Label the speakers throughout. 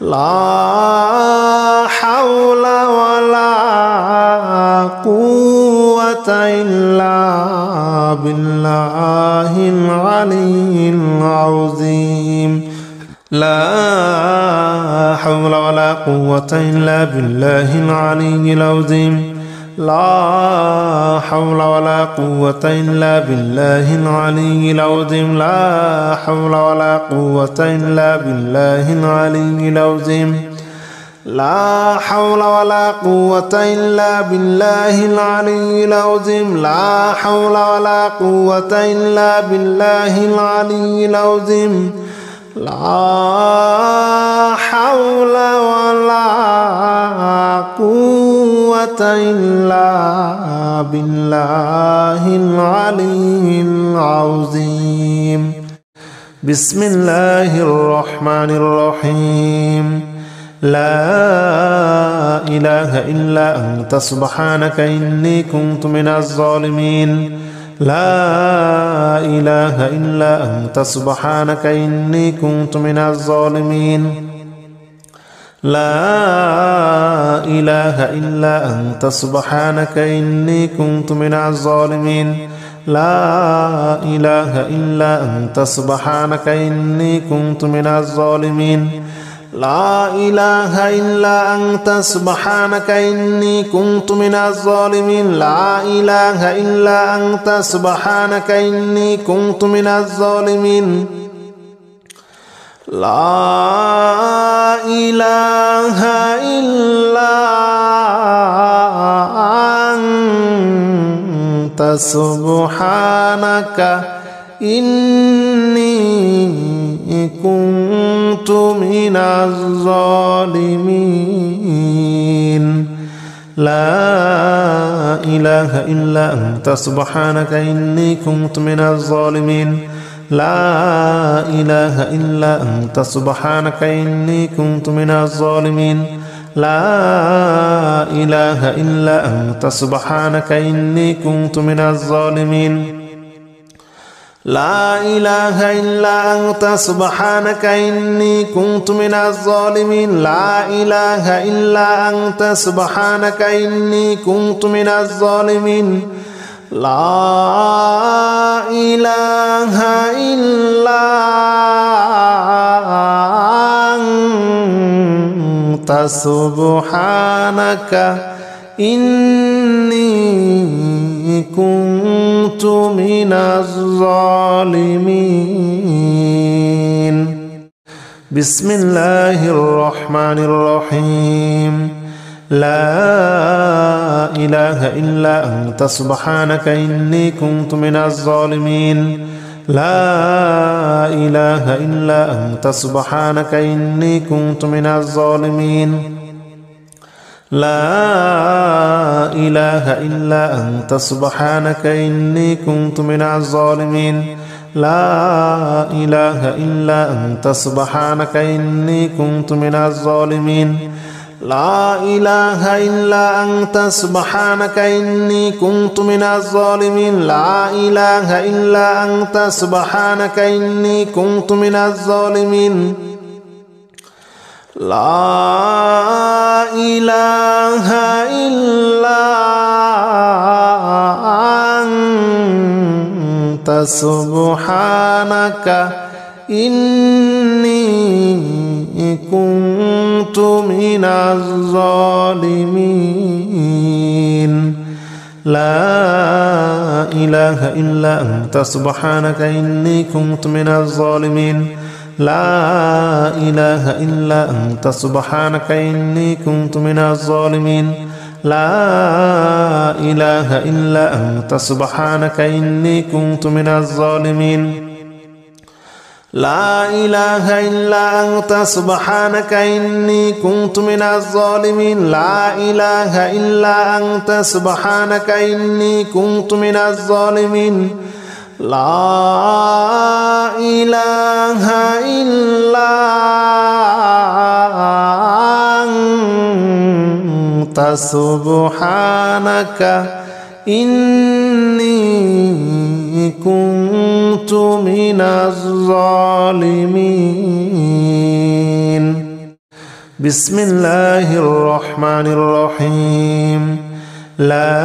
Speaker 1: لا حول ولا قوة إلا بالله العلي العظيم. لا حول ولا قوة إلا بالله العلي العظيم. لا حول ولا قوة إلا بالله العلي العظيم. لا حول ولا قوة إلا بالله العلي العظيم. لا حول ولا قوة إلا بالله العلي العظيم. لا حول ولا قوة إلا بالله العلي العظيم. لا حول ولا قوة إلا بالله العلي العظيم. بسم الله الرحمن الرحيم. لا إله إلا أنت سبحانك إني كنت من الظالمين. لا إله إلا أنت سبحانك إني كنت من الظالمين. لا إله إلا أنت سبحانك إني كنت من الظالمين. لا إله إلا أنت سبحانك إني كنت من الظالمين. لا إله إلا أنت سبحانك إني كنت من الظالمين. لا إله إلا أنت سبحانك إني كنت من الظالمين. لا إله إلا أنت سبحانك إني كنت من الظالمين. لا إله إلا أنت سبحانك إني كنت من الظالمين. لا إله إلا أنت سبحانك إني كنت من الظالمين. لا إله إلا أنت سبحانك إني كنت من الظالمين. لا إله إلا أنت سبحانك إني كنت من الظالمين. لا إله إلا أنت سبحانك إني كنت من الظالمين. لا إله إلا أنت سبحانك إني كنت من الظالمين. بسم الله الرحمن الرحيم. لا إله إلا أنت سبحانك إني كنت من الظالمين. لا إله إلا أنت سبحانك إني كنت من الظالمين. لا إله إلا أنت سبحانك إني كنت من الظالمين. لا إله إلا أنت سبحانك إني كنت من الظالمين. لا إله إلا أنت سبحانك إني كنت من الظالمين. لا إله إلا أنت سبحانك إني كنت من الظالمين. لا إله إلا أنت سبحانك إني كنت من الظالمين. لا إله إلا أنت سبحانك إني كنت من الظالمين. لا إله إلا أنت سبحانك إني كنت من الظالمين. لا إله إلا أنت سبحانك إني كنت من الظالمين. لا إله إلا أنت سبحانك إني كنت من الظالمين. لا إله إلا أنت سبحانك إني كنت من الظالمين. لا إله إلا أنت سبحانك إني كنت من الظالمين. بسم الله الرحمن الرحيم لا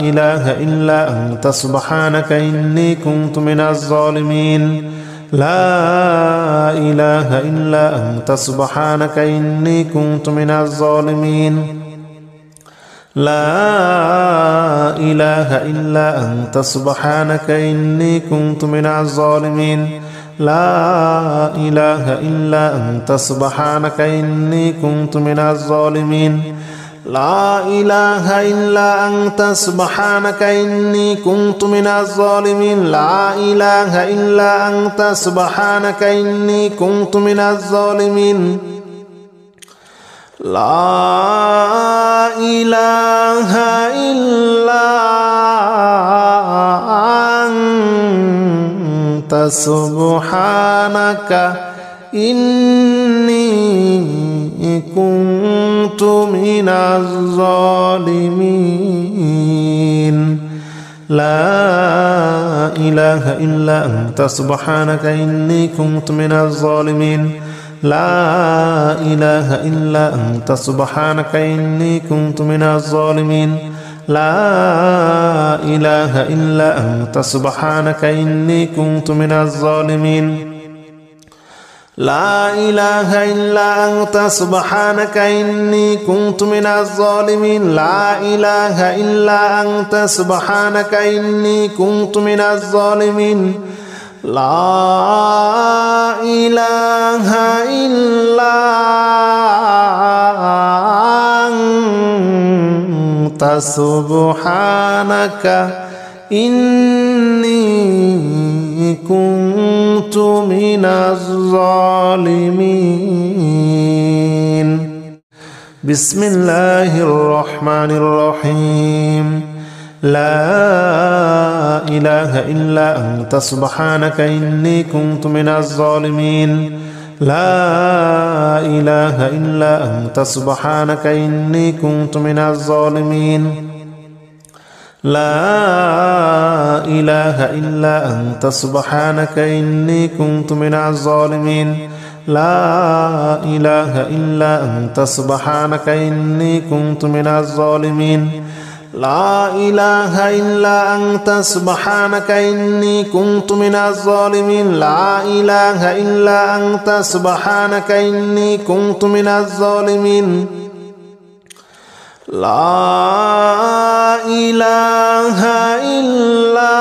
Speaker 1: إله إلا أنت سبحانك إني كنت من الظالمين لا إله إلا أنت سبحانك إني كنت من الظالمين لا إله إلا أنت سبحانك إني كنت من الظالمين لا إله إلا أنت سبحانك إني كنت من الظالمين لا إله إلا أنت سبحانك إني كنت من الظالمين لا إله إلا أنت سبحانك إني كنت من الظالمين لا إله إلا أنت سبحانك إني كنت من الظالمين لا إله إلا أنت سبحانك إني كنت من الظالمين لا إله إلا أنت سبحانك إني كنت من الظالمين لا إله إلا أنت سبحانك إني كنت من الظالمين لا إله إلا أنت سبحانك إني كنت من الظالمين لا إله إلا أنت سبحانك إني كنت من الظالمين لا إله إلا أنت سبحانك إني كنت من الظالمين بسم الله الرحمن الرحيم لا إله إلا أنت سبحانك إني كنت من الظالمين لا إله إلا أنت سبحانك إني كنت من الظالمين لا إله إلا أنت سبحانك إني كنت من الظالمين لا إله إلا أنت سبحانك إني كنت من الظالمين لا إله إلا أنت سبحانك إني كنت من الظالمين لا إله إلا أنت سبحانك إني كنت من الظالمين لا إله إلا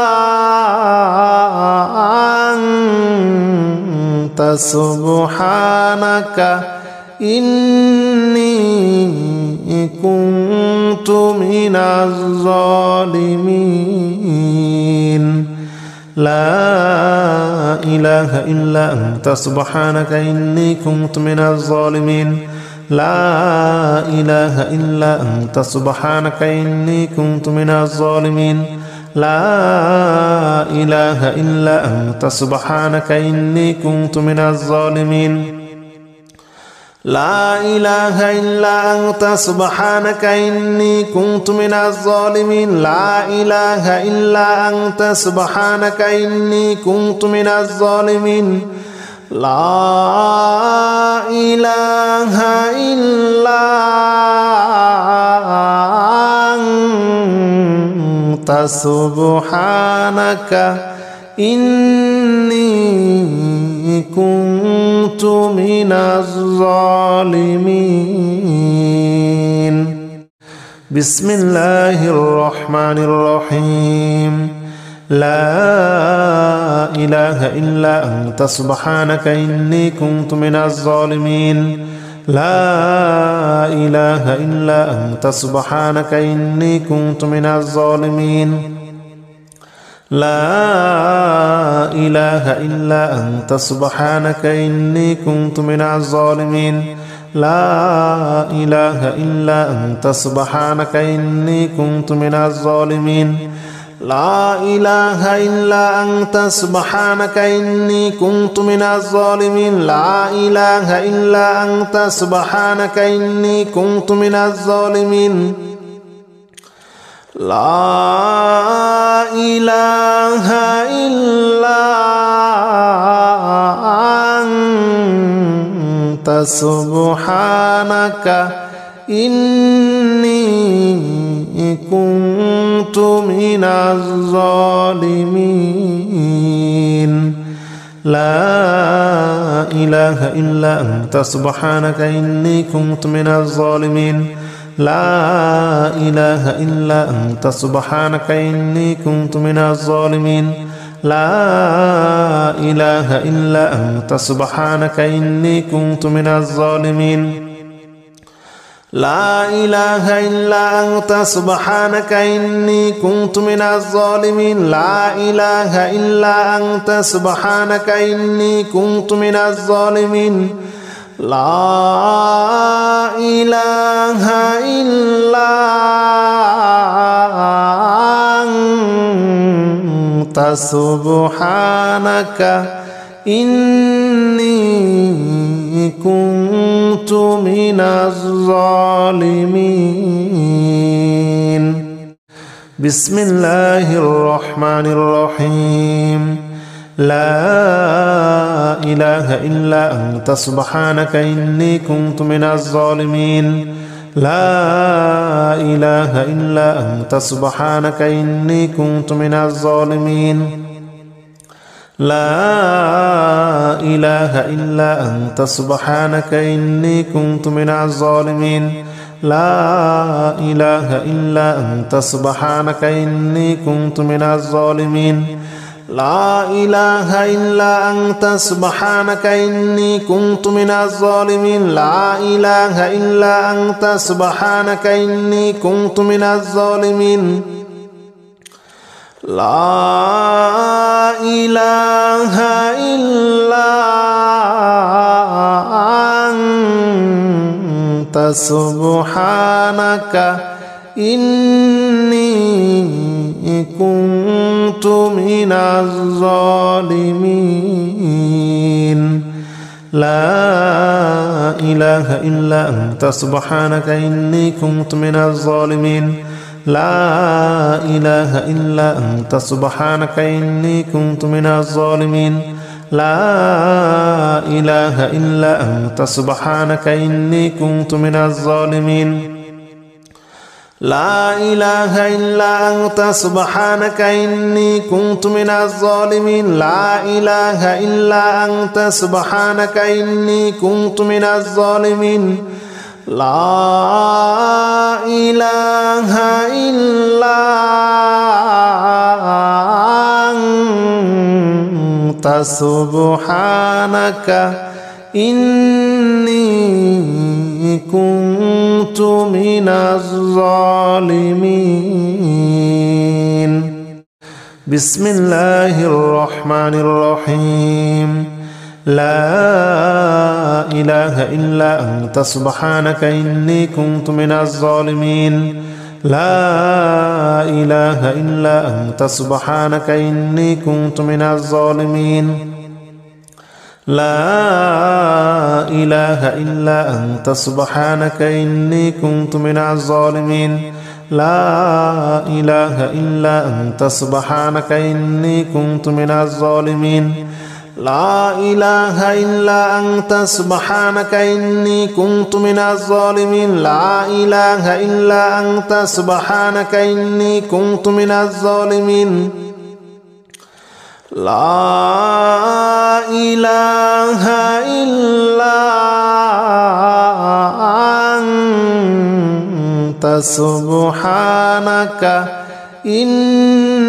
Speaker 1: أنت سبحانك إني كنت من الظالمين لا إله إلا أنت سبحانك إني كنت من الظالمين لا إله إلا أنت سبحانك إني كنت من الظالمين لا إله إلا أنت سبحانك إني كنت من الظالمين لا إله إلا أنت سبحانك إني كنت من الظالمين لا إله إلا أنت سبحانك إني كنت من الظالمين لا إله إلا أنت سبحانك إني كنت من الظالمين بسم الله الرحمن الرحيم لا إله إلا أنت سبحانك إني كنت من الظالمين لا إله إلا أنت سبحانك إني كنت من الظالمين لا إله إلا أنت سبحانك إني كنت من الظالمين لا إله إلا أنت سبحانك إني كنت من الظالمين لا إله إلا أنت سبحانك إني كنت من الظالمين لا إله إلا أنت سبحانك إني كنت من الظالمين لا إله إلا أنت سبحانك إني كنت من الظالمين لا إله إلا أنت سبحانك إني كنت من الظالمين لا إله إلا أنت سبحانك إني كنت من الظالمين لا إله إلا أنت سبحانك إني كنت من الظالمين لا إله إلا أنت سبحانك إني كنت من الظالمين لا إله إلا أنت سبحانك إني كنت من الظالمين لا إله إلا أنت سبحانك إني كنت من الظالمين بسم الله الرحمن الرحيم لا إله إلا أنت سبحانك إني كنت من الظالمين لا إله إلا أنت سبحانك إني كنت من الظالمين لا إله إلا أنت سبحانك إني كنت من الظالمين لا إله إلا أنت سبحانك إني كنت من الظالمين لا إله إلا أنت سبحانك إني كنت من الظالمين لا إله إلا أنت سبحانك إني كنت من الظالمين لا إله إلا أنت سبحانك إني كنت من الظالمين لا إله إلا أنت سبحانك إني كنت من الظالمين لا إله إلا أنت سبحانك إني كنت من الظالمين لا إله إلا أنت سبحانك إني كنت من الظالمين لا إله إلا أنت سبحانك إني كنت من الظالمين لا إله إلا أنت سبحانك إني كنت من الظالمين لا إله إلا أنت سبحانك إني كنت من الظالمين بسم الله الرحمن الرحيم لا إله إلا أنت سبحانك إني كنت من الظالمين لا إله إلا أنت سبحانك إني كنت من الظالمين لا إله إلا أنت سبحانك إني كنت من الظالمين لا إله إلا أنت سبحانك إني كنت من الظالمين لا إله إلا أنت سبحانك إني كنت من الظالمين لا إله إلا أنت سبحانك إني كنت من الظالمين لا إله إلا أنت سبحانك إني كنت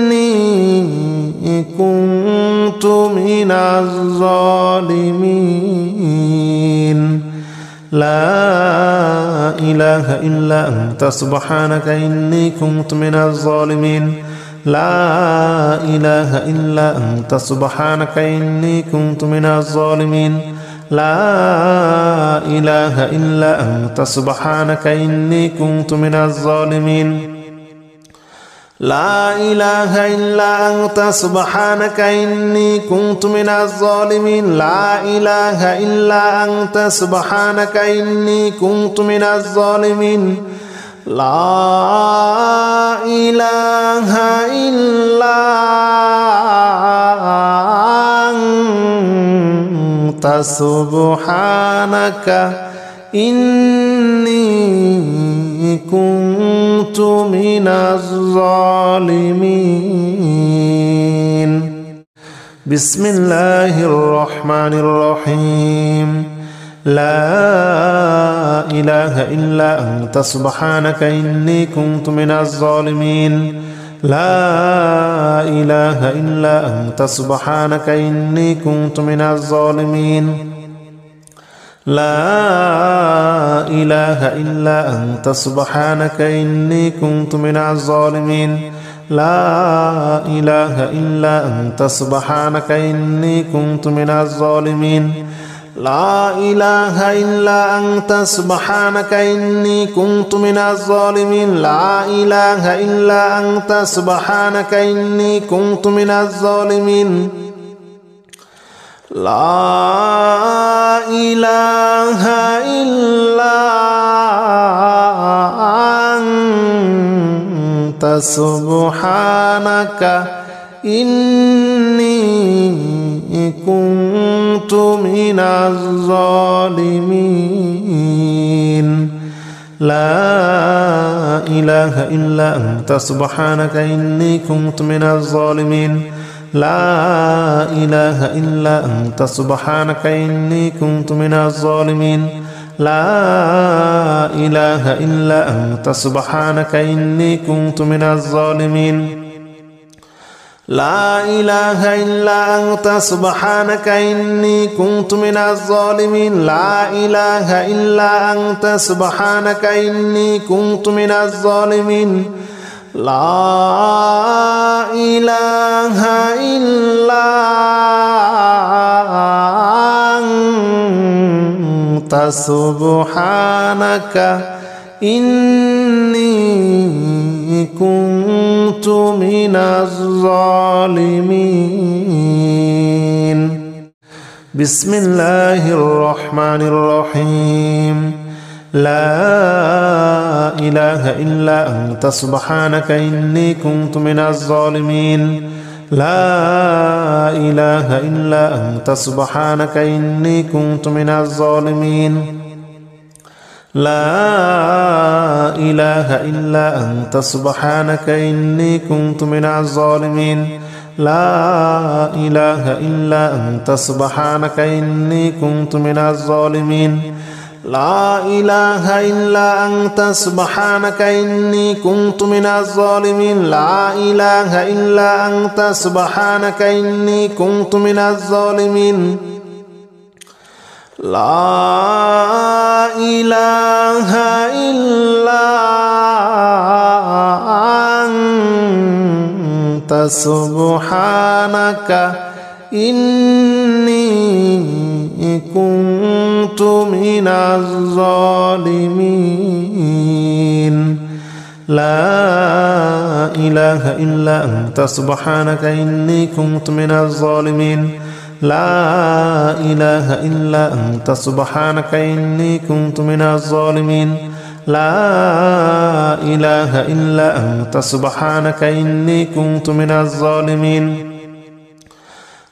Speaker 1: من الظالمين لا إله إلا أنت سبحانك إني كنت من الظالمين لا إله إلا أنت سبحانك إني كنت من الظالمين لا إله إلا أنت سبحانك إني كنت من الظالمين لا إله إلا أنت سبحانك إني كنت من الظالمين لا إله إلا أنت سبحانك إني كنت من الظالمين لا إله إلا أنت سبحانك إني كنت من الظالمين. بسم الله الرحمن الرحيم. لا إله إلا أنت سبحانك إني كنت من الظالمين. لا إله إلا أنت سبحانك إني كنت من الظالمين. لا إله إلا أنت سبحانك إني كنت من الظالمين. لا إله إلا أنت سبحانك إني كنت من الظالمين. لا إله إلا أنت سبحانك إني كنت من الظالمين. لا إله إلا أنت سبحانك إني كنت من الظالمين. لا إله إلا أنت سبحانك إني كنت من الظالمين. لا إله إلا أنت سبحانك إني كنت من الظالمين. لا إله إلا أنت سبحانك إني كنت من الظالمين. لا إله إلا أنت سبحانك إني كنت من الظالمين. لا إله إلا أنت سبحانك إني كنت من الظالمين. لا إله إلا أنت سبحانك إني كنت من الظالمين. لا إله إلا أنت سبحانك إني كنت من الظالمين. بسم الله الرحمن الرحيم. لا إله إلا أنت سبحانك إني كنت من الظالمين. لا إله إلا أنت سبحانك إني كنت من الظالمين. لا إله إلا أنت سبحانك إني كنت من الظالمين. لا إله إلا أنت سبحانك إني كنت من الظالمين. لا إله إلا أنت سبحانك إني كنت من الظالمين. لا إله إلا أنت سبحانك إني كنت من الظالمين. لا إله إلا أنت سبحانك إني كنت من الظالمين. لا إله إلا أنت سبحانك إني كنت من الظالمين. لا إله إلا أنت سبحانك إني كنت من الظالمين. لا إله إلا أنت سبحانك إني كنت من الظالمين.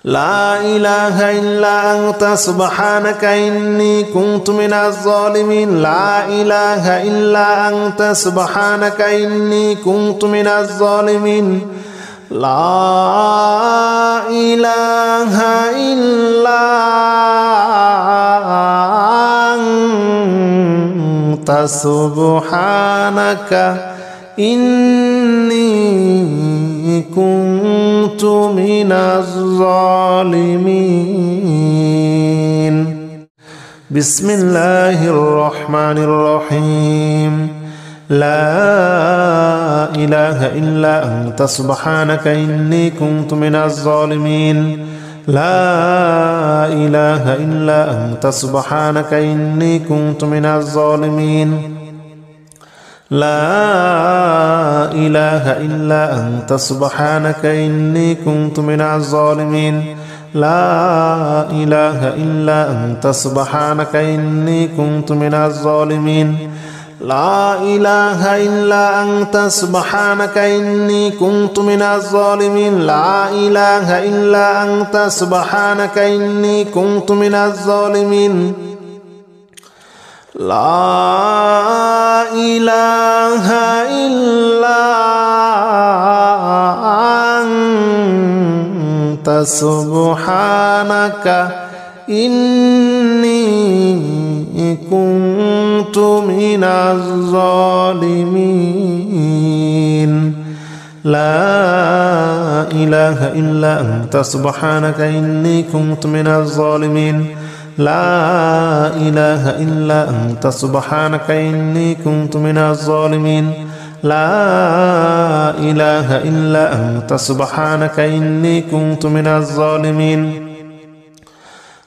Speaker 1: لا إله إلا أنت سبحانك إني كنت من الظالمين. لا إله إلا أنت سبحانك إني كنت من الظالمين. لا إله إلا أنت سبحانك إني كنت من الظالمين. بسم الله الرحمن الرحيم. لا إله إلا أنت سبحانك إني كنت من الظالمين. لا إله إلا أنت سبحانك إني كنت من الظالمين. لا إله إلا أنت سبحانك إني كنت من الظالمين. لا إله إلا أنت سبحانك إني كنت من الظالمين. لا إله إلا أنت سبحانك إني كنت من الظالمين لا إله إلا أنت سبحانك إني كنت من الظالمين لا إله إلا أنت سبحانك إني كنت من الظالمين لا إله إلا أنت سبحانك إني كنت من الظالمين لا إله إلا أنت سبحانك إني كنت من الظالمين لا إله إلا أنت سبحانك إني كنت من الظالمين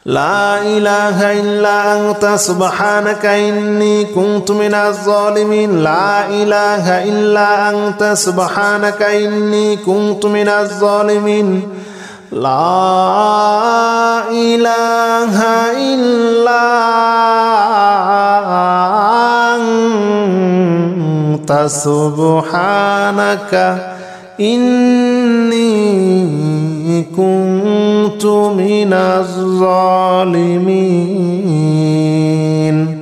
Speaker 1: لا إله إلا أنت سبحانك إني كنت من الظالمين لا إله إلا أنت سبحانك إني كنت من الظالمين لا إله إلا أنت سبحانك إني كنت من الظالمين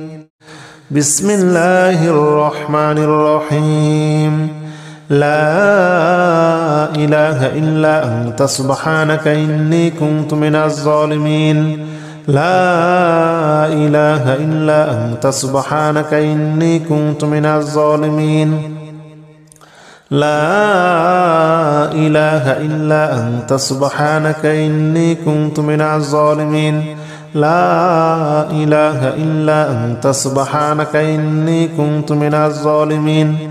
Speaker 1: بسم الله الرحمن الرحيم لا إله إلا أنت سبحانك إني كنت من الظالمين لا إله إلا أنت سبحانك إني كنت من الظالمين لا إله إلا أنت سبحانك إني كنت من الظالمين لا إله إلا أنت سبحانك إني كنت من الظالمين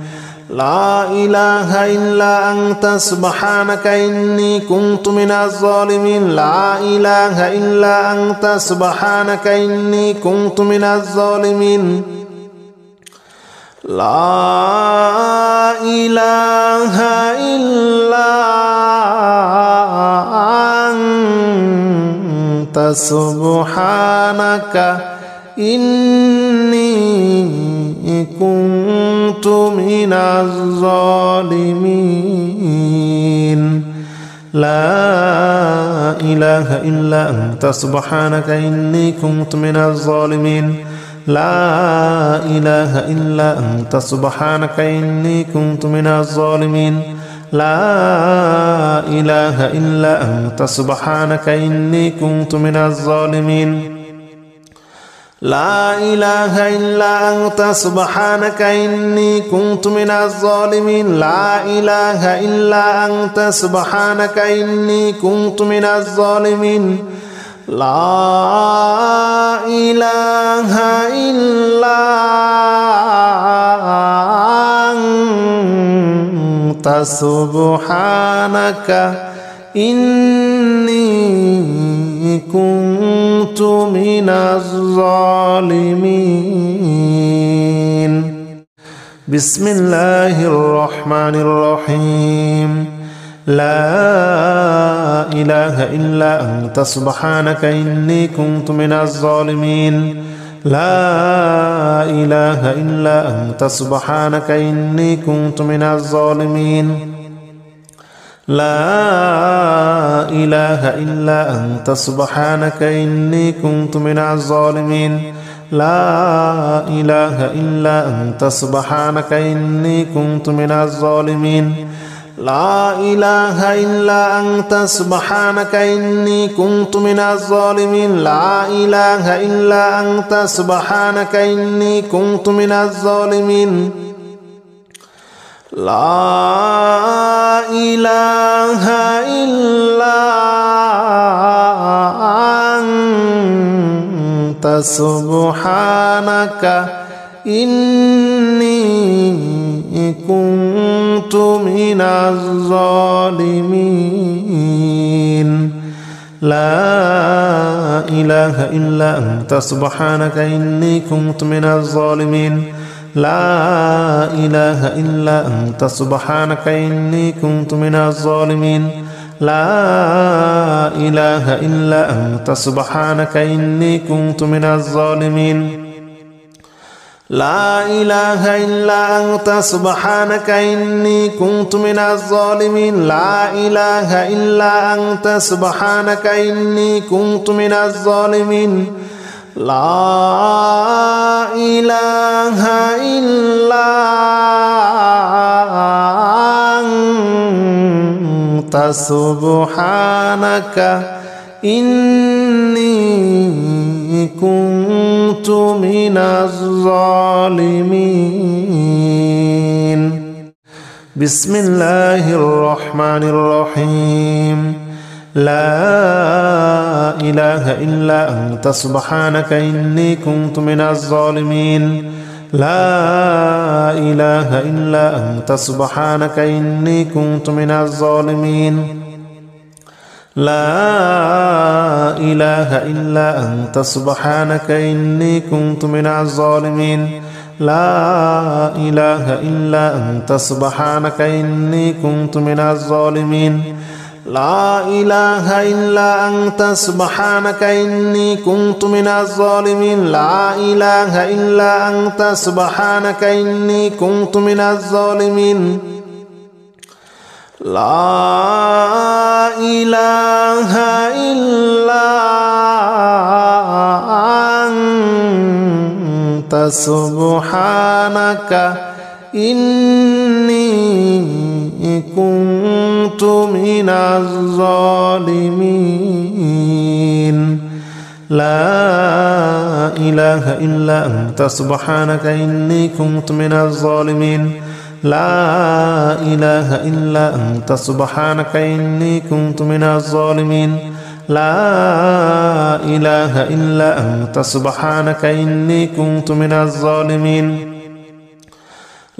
Speaker 1: لا إله إلا أنت سبحانك إني كنت من الظالمين لا إله إلا أنت سبحانك إني كنت من الظالمين لا إله إلا أنت سبحانك إني كنت من الظالمين لا إله إلا أنت سبحانك إني كنت من الظالمين لا إله إلا أنت سبحانك إني كنت من الظالمين لا إله إلا أنت سبحانك إني كنت من الظالمين لا إله إلا أنت سبحانك إني كنت من الظالمين لا إله إلا أنت سبحانك إني كنت من الظالمين لا إله إلا أنت سبحانك إني كنت من الظالمين بسم الله الرحمن الرحيم لا إله إلا أنت سبحانك إني كنت من الظالمين لا إله إلا أنت سبحانك إني كنت من الظالمين لا إله إلا أنت سبحانك إني كنت من الظالمين لا إله إلا أنت سبحانك إني كنت من الظالمين لا إله إلا أنت سبحانك إني كنت من الظالمين لا إله إلا أنت سبحانك إني كنت من الظالمين لا إله إلا أنت سبحانك إني كنت من الظالمين لا إله إلا أنت سبحانك إني كنت من الظالمين لا إله إلا أنت سبحانك إني كنت من الظالمين لا إله إلا أنت سبحانك إني كنت من الظالمين لا إله إلا أنت سبحانك إني كنت من الظالمين لا إله إلا أنت سبحانك إني كنت من الظالمين لا إله إلا أنت سبحانك إني كنت من الظالمين بسم الله الرحمن الرحيم لا إله إلا أنت سبحانك إني كنت من الظالمين لا إله إلا أنت سبحانك إني كنت من الظالمين لا إله إلا أنت سبحانك إني كنت من الظالمين لا إله إلا أنت سبحانك إني كنت من الظالمين لا إله إلا أنت سبحانك إني كنت من الظالمين لا إله إلا أنت سبحانك إني كنت من الظالمين لا إله إلا أنت سبحانك إني كنت من الظالمين لا إله إلا أنت سبحانك إني كنت من الظالمين لا إله إلا أنت سبحانك إني كنت من الظالمين لا إله إلا أنت سبحانك إني كنت من الظالمين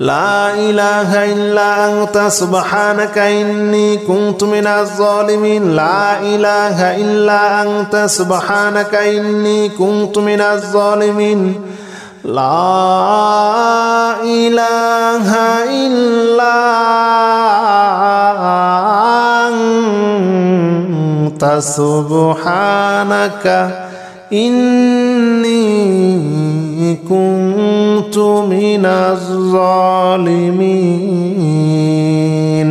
Speaker 1: لا إله إلا أنت سبحانك إني كنت من الظالمين لا إله إلا أنت سبحانك إني كنت من الظالمين لا إله إلا أنت سبحانك إني كنت من الظالمين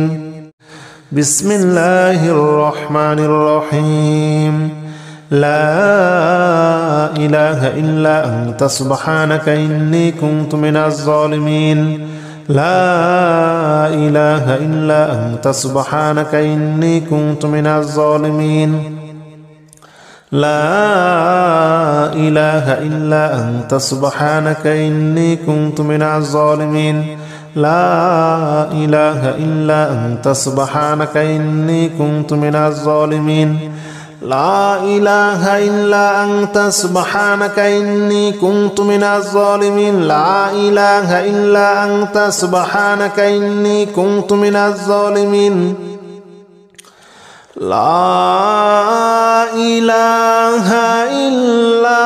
Speaker 1: بسم الله الرحمن الرحيم لا إله إلا أنت سبحانك إني كنت من الظالمين لا إله إلا أنت سبحانك إني كنت من الظالمين لا إله إلا أنت سبحانك إني كنت من الظالمين لا إله إلا أنت سبحانك إني كنت من الظالمين لا إله إلا أنت سبحانك إني كنت من الظالمين لا إله إلا أنت سبحانك إني كنت من الظالمين لا إله إلا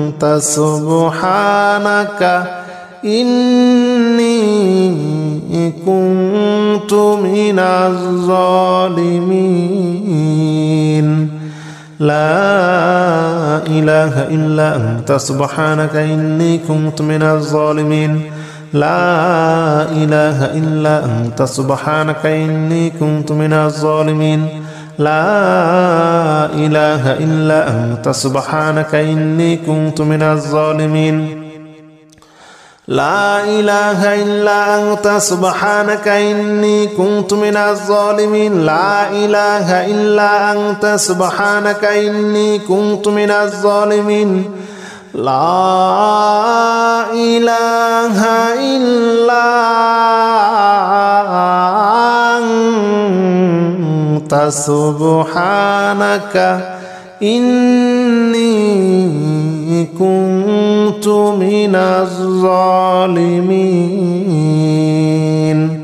Speaker 1: أنت سبحانك إني كنت من الظالمين لا إله إلا أنت سبحانك إني كنت من الظالمين لا إله إلا أنت سبحانك إني كنت من الظالمين لا إله إلا أنت سبحانك إني كنت من الظالمين لا إله إلا أنت سبحانك إني كنت من الظالمين لا إله إلا أنت سبحانك إني كنت من الظالمين لا إله إلا أنت سبحانك إني كنت من الظالمين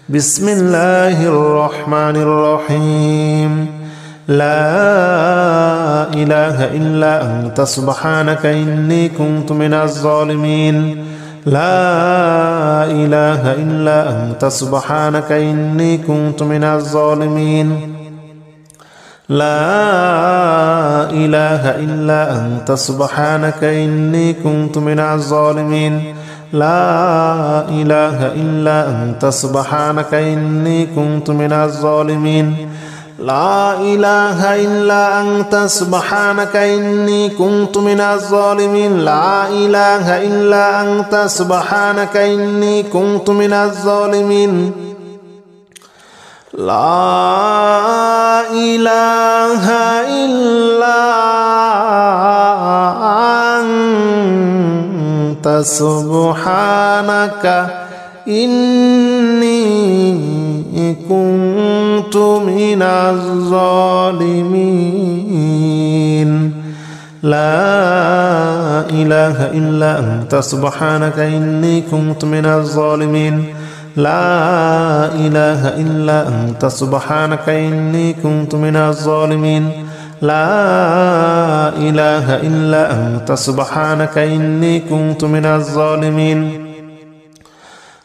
Speaker 1: بسم الله الرحمن الرحيم لا إله إلا أنت سبحانك إني كنت من الظالمين لا إله إلا أنت سبحانك إني كنت من الظالمين لا إله إلا أنت سبحانك إني كنت من الظالمين لا إله إلا أنت سبحانك إني كنت من الظالمين لا إله إلا أنت سبحانك إني كنت من الظالمين لا إله إلا أنت سبحانك إني كنت من الظالمين لا إله إلا أنت سبحانك إني كنت من الظالمين لا إله إلا أنت سبحانك إني كنت من الظالمين لا إله إلا أنت سبحانك إني كنت من الظالمين لا إله إلا أنت سبحانك إني كنت من الظالمين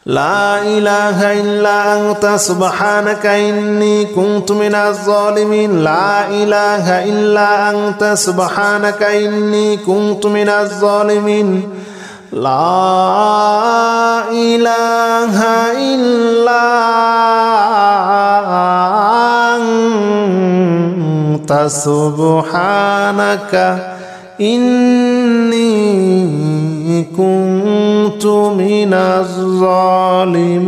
Speaker 1: لا إله إلا أنت سبحانك إني كنت من الظالمين لا إله إلا أنت سبحانك إني كنت من الظالمين لا إله إلا أنت سبحانك إني كنت من الظالمين.